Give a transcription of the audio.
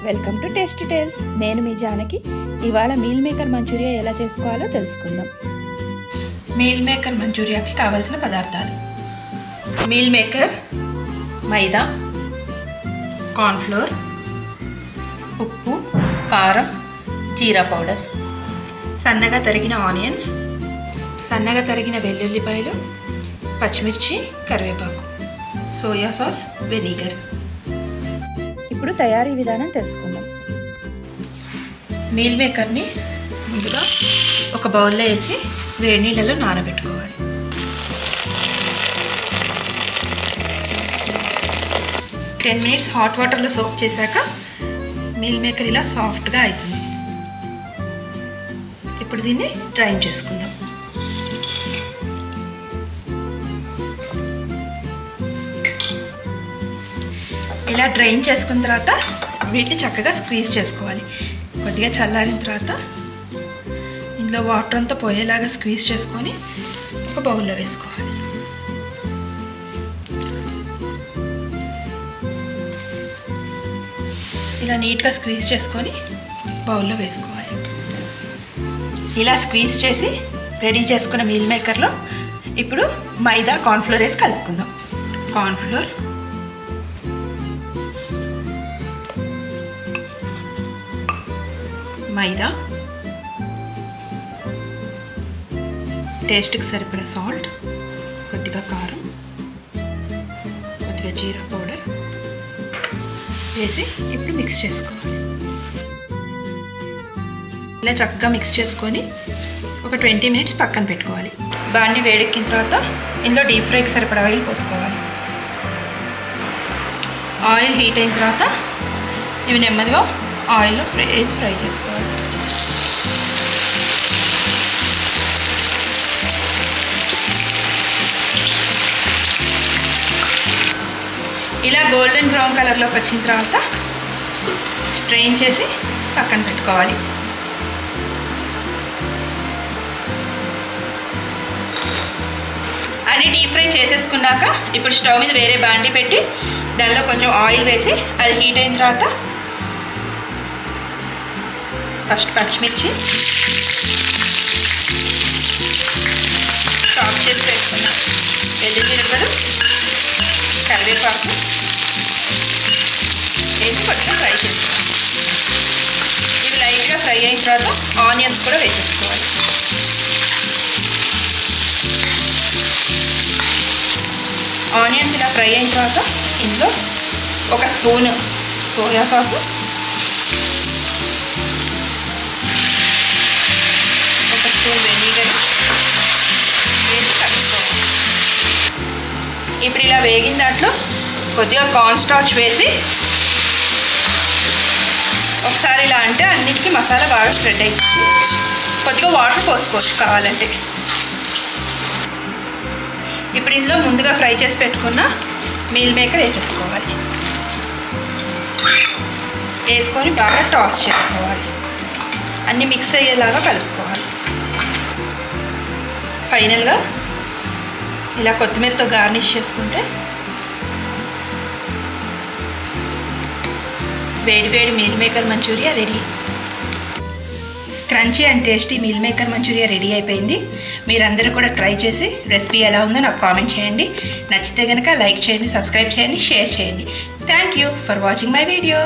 Welcome to tasty tiles. నేను మీ జానకి. ఇవాళ meal maker Manchuria ఎలా చేసుకోవాలో తెలుసుకుందాం. మీల్ మేకర్ మంచూరియాకి కావాల్సిన పదార్థాలు: మీల్ మేకర్, మైదా, కార్న్ఫ్లోర్, ఉప్పు, కారం, జీరా పౌడర్, సన్నగా తరిగిన ఆనియన్స్, సన్నగా తరిగిన వెల్లుల్లిపాయలు, పచ్చిమిర్చి, కరివేపాకు, సోయా సాస్, వెనిగర్. ఇప్పుడు తయారీ విధానం తెలుసుకుందాం. మీల్ మేకర్ని ముందుగా ఒక బౌల్లో వేసి వేడి నీళ్ళలో నానబెట్టుకోవాలి. 10 మినిట్స్ హాట్ వాటర్లో సోక్ చేశాక మీల్ మేకర్ ఇలా సాఫ్ట్గా అవుతుంది. ఇప్పుడు దీన్ని డ్రైన్ చేసుకుందాం. ఇలా డ్రైన్ చేసుకున్న తర్వాత వీటిని చక్కగా స్క్వీజ్ చేసుకోవాలి. కొద్దిగా చల్లారిన తర్వాత ఇందులో వాటర్ అంతా పోయేలాగా స్క్వీజ్ చేసుకొని ఒక బౌల్లో వేసుకోవాలి. ఇలా నీట్గా స్క్వీజ్ చేసుకొని బౌల్లో వేసుకోవాలి. ఇలా స్క్వీజ్ చేసి రెడీ చేసుకున్న మీల్ మేకర్లో ఇప్పుడు మైదా, కార్న్ఫ్లోర్ వేసి కలుపుకుందాం. కార్న్ఫ్లోర్, మైదా, టేస్ట్కి సరిపడా సాల్ట్, కొద్దిగా కారం, కొద్దిగా జీరా పౌడర్ వేసి ఇప్పుడు మిక్స్ చేసుకోవాలి. ఇలా చక్కగా మిక్స్ చేసుకొని ఒక 20 మినిట్స్ పక్కన పెట్టుకోవాలి. బాండి వేడెక్కిన తర్వాత ఇందులో డీప్ ఫ్రైకి సరిపడా ఆయిల్ పోసుకోవాలి. ఆయిల్ హీట్ అయిన తర్వాత ఇవి నెమ్మదిగా ఆయిల్లో ఫ్రై చేసుకోవాలి. ఇలా గోల్డెన్ బ్రౌన్ కలర్లోకి వచ్చిన తర్వాత స్ట్రెయిన్ చేసి పక్కన పెట్టుకోవాలి. అన్నీ డీప్ ఫ్రై చేసేసుకున్నాక ఇప్పుడు స్టవ్ మీద వేరే బాండి పెట్టి దానిలో కొంచెం ఆయిల్ వేసి అది హీట్ అయిన తర్వాత ఫస్ట్ పచ్చిమిర్చి, చాప్ చేసి పెట్టుకున్న వెల్లుల్లిపాయలు, కరివేపాకు వేసి కొంచెం ఫ్రై చేసుకోవాలి. ఇవి లైట్గా ఫ్రై అయిన తర్వాత ఆనియన్స్ కూడా వేసేసుకోవాలి. ఆనియన్స్ ఇలా ఫ్రై అయిన తర్వాత ఇందులో ఒక స్పూను సోయా సాసు, వెనిగర్ వేసి కలుపుకోవాలి. ఇప్పుడు ఇలా వేగిన దాంట్లో కొద్దిగా కార్న్ స్టార్చ్ వేసి ఒకసారి ఇలా అంటే అన్నిటికీ మసాలా బాగా స్ప్రెడ్ అవుతుంది. కొద్దిగా వాటర్ పోసుకోవచ్చు కావాలంటే. ఇప్పుడు ఇందులో ముందుగా ఫ్రై చేసి పెట్టుకున్న మీల్ మేకర్ వేసేసుకోవాలి. వేసుకొని బాగా టాస్ చేసుకోవాలి. అన్నీ మిక్స్ అయ్యేలాగా కలుపుకోవాలి. ఫైనల్గా ఇలా కొత్తిమీరతో గార్నిష్ చేసుకుంటే వేడి వేడి meal maker manchuria ready. Crunchy and tasty meal maker manchuria ready అయిపోయింది. మీరందరూ కూడా ట్రై చేసి రెసిపీ ఎలా ఉందో నాకు కామెంట్ చేయండి. నచ్చితే కనుక లైక్ చేయండి, సబ్స్క్రైబ్ చేయండి, షేర్ చేయండి. Thank you for watching my video.